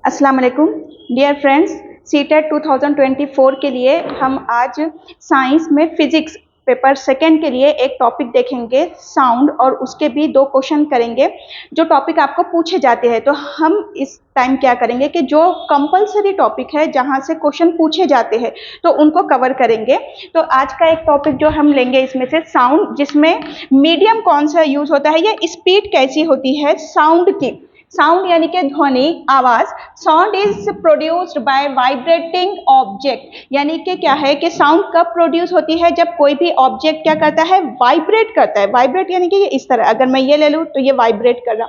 अस्सलाम वालेकुम dear friends. CTET 2024 के लिए हम आज साइंस में फिजिक्स पेपर सेकंड के लिए एक टॉपिक देखेंगे साउंड, और उसके भी दो क्वेश्चन करेंगे जो टॉपिक आपको पूछे जाते हैं। तो हम इस टाइम क्या करेंगे कि जो कंपलसरी टॉपिक है जहां से क्वेश्चन पूछे जाते हैं तो उनको कवर करेंगे। तो आज का एक टॉपिक जो हम लेंगे इसमें से साउंड, जिसमें मीडियम कौन सा यूज होता है या स्पीड कैसी होती है साउंड की। साउंड यानी कि ध्वनि, आवाज। Sound is produced by vibrating object, यानी कि क्या है कि साउंड कब प्रोड्यूस होती है, जब कोई भी ऑब्जेक्ट क्या करता है, वाइब्रेट करता है। वाइब्रेट यानी कि इस तरह, अगर मैं ये ले लूँ तो ये वाइब्रेट कर रहा।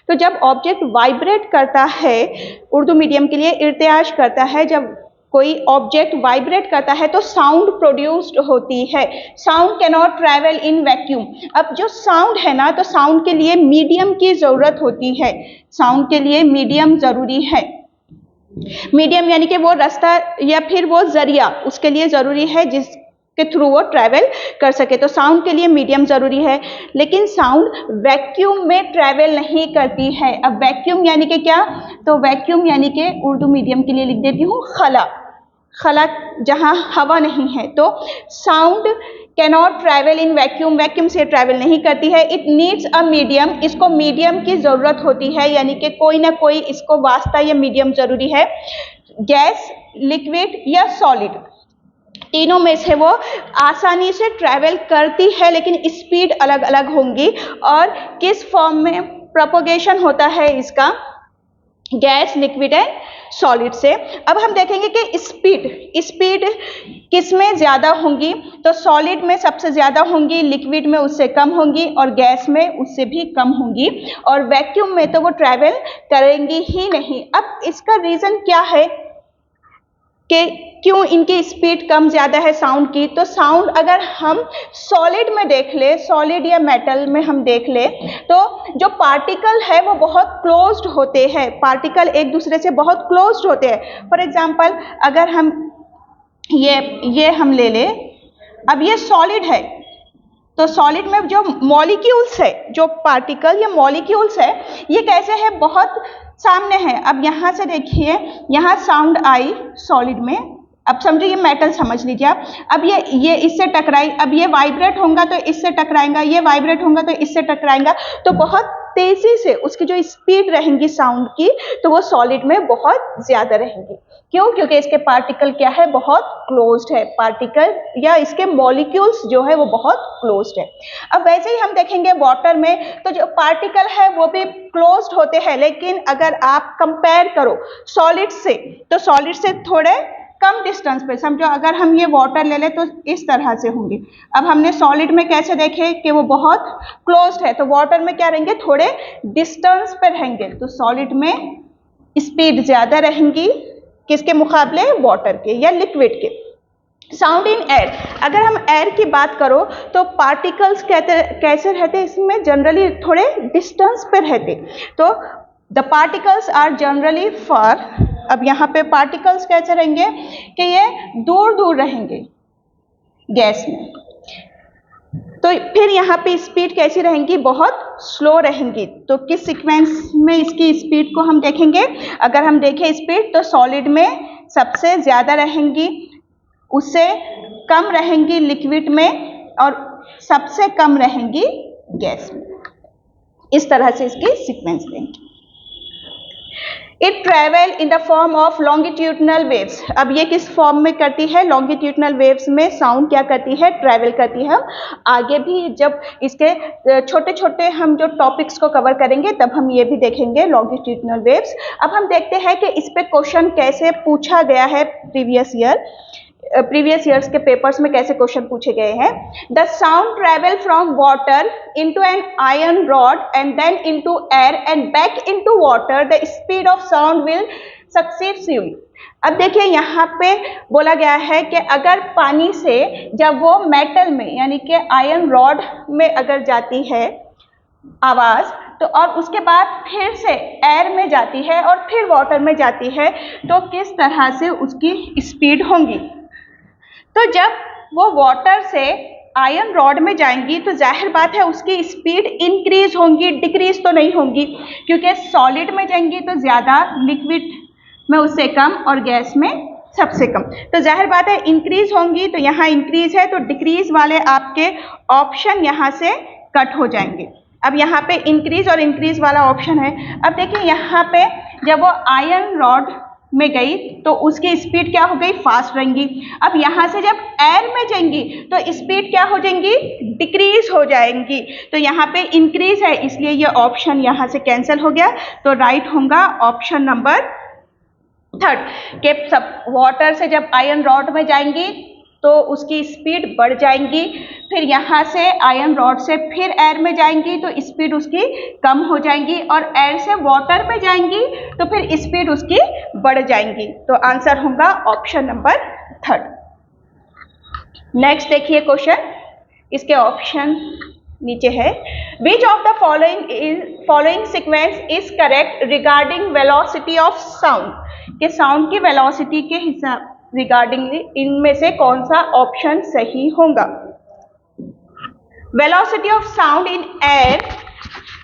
तो जब ऑब्जेक्ट वाइब्रेट करता है, उर्दू मीडियम के लिए इर्तियाज करता है, जब कोई ऑब्जेक्ट वाइब्रेट करता है तो साउंड प्रोड्यूस्ड होती है। Sound can not travel in vacuum. अब जो साउंड है ना, तो साउंड के लिए मीडियम की जरूरत होती है। साउंड के लिए मीडियम जरूरी है। मीडियम यानी कि वो रास्ता या फिर वो जरिया उसके लिए जरूरी है जिसके थ्रू वो ट्रैवल कर सके। तो साउंड के लिए मीडियम जरूरी है, लेकिन साउंड वैक्यूम में ट्रैवल नहीं करती है। अब वैक्यूम यानी कि क्या, तो वैक्यूम यानी कि उर्दू मीडियम के लिए लिख देती हूँ खला। खला जहां हवा नहीं है। तो sound cannot travel in vacuum, vacuum से ट्रैवल नहीं करती है। इट नीड्स अ मीडियम, इसको मीडियम की जरूरत होती है, यानी कि कोई ना कोई इसको वास्ता या मीडियम जरूरी है। गैस, लिक्विड या सॉलिड, तीनों में से वो आसानी से ट्रैवल करती है, लेकिन स्पीड अलग अलग होंगी। और किस फॉर्म में प्रोपोगेशन होता है इसका, गैस, लिक्विड एंड सॉलिड से। अब हम देखेंगे कि स्पीड किस में ज़्यादा होंगी, तो सॉलिड में सबसे ज़्यादा होंगी, लिक्विड में उससे कम होंगी और गैस में उससे भी कम होंगी, और वैक्यूम में तो वो ट्रैवल करेंगी ही नहीं। अब इसका रीज़न क्या है कि क्यों इनकी स्पीड कम ज़्यादा है साउंड की। तो साउंड अगर हम सॉलिड में देख ले, सॉलिड या मेटल में हम देख ले, तो जो पार्टिकल है वो बहुत क्लोज्ड होते हैं। पार्टिकल एक दूसरे से बहुत क्लोज्ड होते हैं। फॉर एग्जांपल अगर हम ये हम ले ले, अब ये सॉलिड है, तो सॉलिड में जो मॉलिक्यूल्स है, जो पार्टिकल या मॉलिक्यूल्स है, ये कैसे है, बहुत सामने है। अब यहाँ से देखिए, यहाँ साउंड आई सॉलिड में, अब समझिए ये मेटल समझ लीजिए आप। अब ये इससे टकराई, अब ये वाइब्रेट होगा तो इससे टकराएगा, ये वाइब्रेट होगा तो इससे टकराएगा। तो बहुत तेजी से उसकी जो स्पीड रहेंगी साउंड की, तो वो सॉलिड में बहुत ज्यादा रहेंगी। क्यों? क्योंकि इसके पार्टिकल क्या है, बहुत क्लोज्ड है। पार्टिकल या इसके मॉलिक्यूल्स जो है वो बहुत क्लोज्ड है। अब वैसे ही हम देखेंगे वाटर में, तो जो पार्टिकल है वो भी क्लोज्ड होते हैं, लेकिन अगर आप कंपेयर करो सॉलिड से, तो सॉलिड से थोड़े कम डिस्टेंस पे। समझो अगर हम ये वाटर ले लें तो इस तरह से होंगे। अब हमने सॉलिड में कैसे देखे कि वो बहुत क्लोज्ड है, तो वाटर में क्या रहेंगे, थोड़े डिस्टेंस पे रहेंगे। तो सॉलिड में स्पीड ज्यादा रहेंगी किसके मुकाबले, वाटर के या लिक्विड के। साउंड इन एयर, अगर हम एयर की बात करो तो पार्टिकल्स कैसे रहते, इसमें जनरली थोड़े डिस्टेंस पे रहते। तो द पार्टिकल्स आर जनरली फार। अब यहाँ पे पार्टिकल्स कैसे रहेंगे कि ये दूर दूर रहेंगे गैस में। तो फिर यहाँ पे स्पीड कैसी रहेंगी, बहुत स्लो रहेंगी। तो किस सीक्वेंस में इसकी स्पीड को हम देखेंगे, अगर हम देखें स्पीड, तो सॉलिड में सबसे ज्यादा रहेंगी, उससे कम रहेंगी लिक्विड में, और सबसे कम रहेंगी गैस में। इस तरह से इसकी सीक्वेंस लेंगे। It travel in the form of longitudinal waves. अब ये किस फॉर्म में करती है, लॉन्गिट्यूडनल वेव्स में साउंड क्या करती है, ट्रेवल करती है। हम आगे भी जब इसके छोटे छोटे हम जो टॉपिक्स को कवर करेंगे तब हम ये भी देखेंगे लॉन्गिट्यूडनल वेव्स। अब हम देखते हैं कि इस पे क्वेश्चन कैसे पूछा गया है प्रीवियस ईयर्स के पेपर्स में कैसे क्वेश्चन पूछे गए हैं। The sound travel from water into an iron rod and then into air and back into water, the speed of sound will successively. अब देखिए यहाँ पे बोला गया है कि अगर पानी से जब वो मेटल में यानी कि आयरन रॉड में अगर जाती है आवाज, तो और उसके बाद फिर से एयर में जाती है और फिर वाटर में जाती है, तो किस तरह से उसकी स्पीड होंगी। तो जब वो वाटर से आयरन रॉड में जाएंगी तो जाहिर बात है उसकी स्पीड इंक्रीज होंगी, डिक्रीज तो नहीं होंगी, क्योंकि सॉलिड में जाएंगी तो ज़्यादा, लिक्विड में उससे कम और गैस में सबसे कम। तो जाहिर बात है इंक्रीज होंगी, तो यहाँ इंक्रीज है तो डिक्रीज वाले आपके ऑप्शन यहाँ से कट हो जाएंगे। अब यहाँ पे इंक्रीज और इंक्रीज वाला ऑप्शन है। अब देखिए यहाँ पे जब वो आयरन रॉड में गई तो उसकी स्पीड क्या हो गई, फास्ट रहेंगी। अब यहाँ से जब एयर में जाएंगी तो स्पीड क्या हो जाएंगी, डिक्रीज हो जाएंगी। तो यहाँ पे इंक्रीज है इसलिए ये ऑप्शन यहाँ से कैंसिल हो गया। तो राइट होगा ऑप्शन नंबर थर्ड के सब वाटर से जब आयरन रॉड में जाएंगी तो उसकी स्पीड बढ़ जाएंगी, फिर यहाँ से आयरन रॉड से फिर एयर में जाएंगी तो स्पीड उसकी कम हो जाएंगी, और एयर से वाटर में जाएंगी तो फिर स्पीड उसकी बढ़ जाएंगी। तो आंसर होगा ऑप्शन नंबर थर्ड। नेक्स्ट देखिए क्वेश्चन, इसके ऑप्शन नीचे है। Which of the following sequence is correct regarding velocity of sound, के साउंड की वेलोसिटी के हिसाब रिगार्डिंग इनमें से कौन सा ऑप्शन सही होगा। Velocity of sound in air,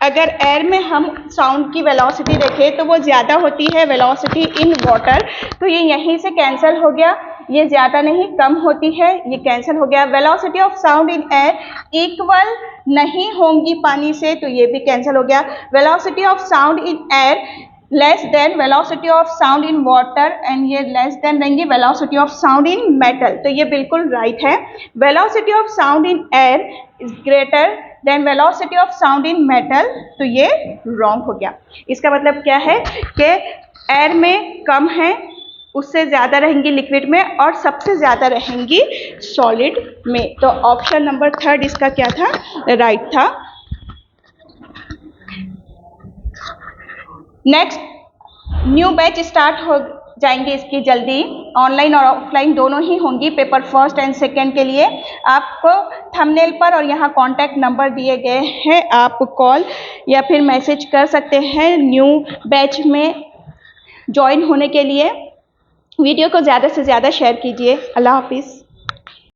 अगर एयर में हम साउंड की वेलोसिटी देखें तो वो ज़्यादा होती है वेलोसिटी इन वाटर, तो ये यहीं से कैंसिल हो गया, ये ज़्यादा नहीं कम होती है, ये कैंसिल हो गया। Velocity of sound in air equal नहीं होंगी पानी से, तो ये भी कैंसिल हो गया। Velocity of sound in air less than velocity of sound in water, and ये लेस देन रहेंगी velocity of sound in metal, तो ये बिल्कुल राइट है। Velocity of sound in air is greater than velocity of sound in metal, तो ये wrong हो गया। इसका मतलब क्या है कि एयर में कम है, उससे ज़्यादा रहेंगी लिक्विड में, और सबसे ज़्यादा रहेंगी सॉलिड में। तो ऑप्शन नंबर थर्ड इसका क्या था, राइट था। नेक्स्ट न्यू बैच स्टार्ट हो जाएंगे इसकी जल्दी, ऑनलाइन और ऑफलाइन दोनों ही होंगी पेपर फर्स्ट एंड सेकेंड के लिए। आपको थंबनेल पर और यहाँ कॉन्टैक्ट नंबर दिए गए हैं, आप कॉल या फिर मैसेज कर सकते हैं न्यू बैच में ज्वाइन होने के लिए। वीडियो को ज़्यादा से ज़्यादा शेयर कीजिए। अल्लाह हाफिज़।